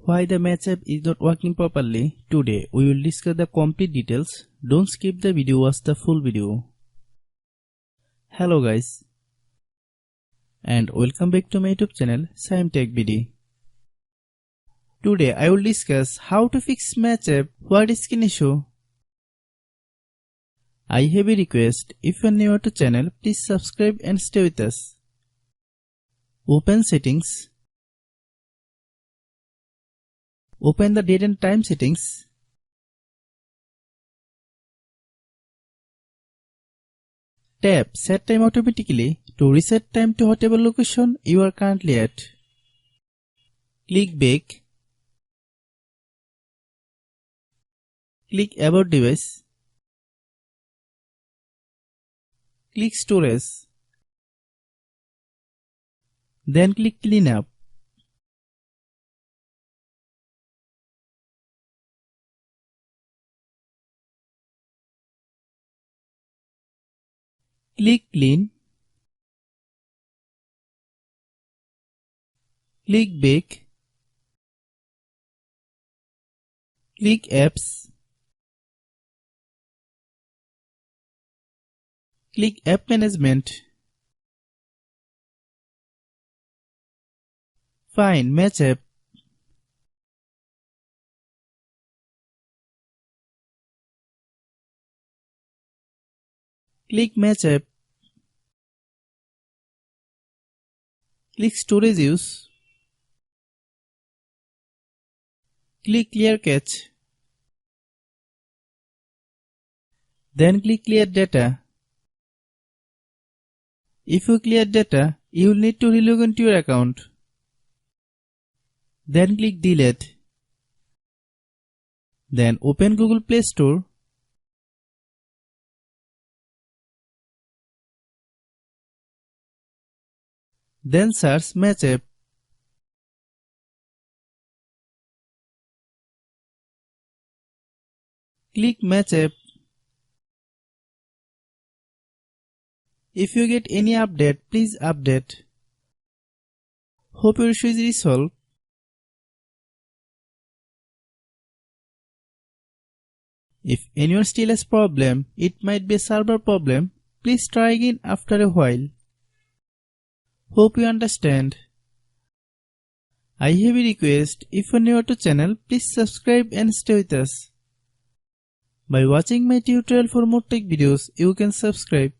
Why the match app is not working properly? Today we will discuss the complete details. Don't skip the video, watch the full video. Hello guys, and welcome back to my YouTube channel Shaem Tech BD. Today I will discuss how to fix match app word skin issue. I have a request. If you are new to channel, please subscribe and stay with us. Open settings. Open the date and time settings. Tap Set Time automatically to reset time to whatever location you are currently at. Click Back. Click About Device. Click Storage. Then click Clean Up. Click Clean. Click Back. Click Apps. Click App Management. Find Match App. Click Match App. Click Storage Use. Click Clear Cache. Then click Clear Data. If you clear data, you will need to relog into your account. Then click Delete. Then open Google Play Store. Then search Match App. Click Match App. If you get any update, please update. Hope your issue is resolved. If anyone still has problem, it might be a server problem. Please try again after a while. Hope you understand. I have a request. If you are new to channel, please subscribe and stay with us. By watching my tutorial for more tech videos, you can subscribe.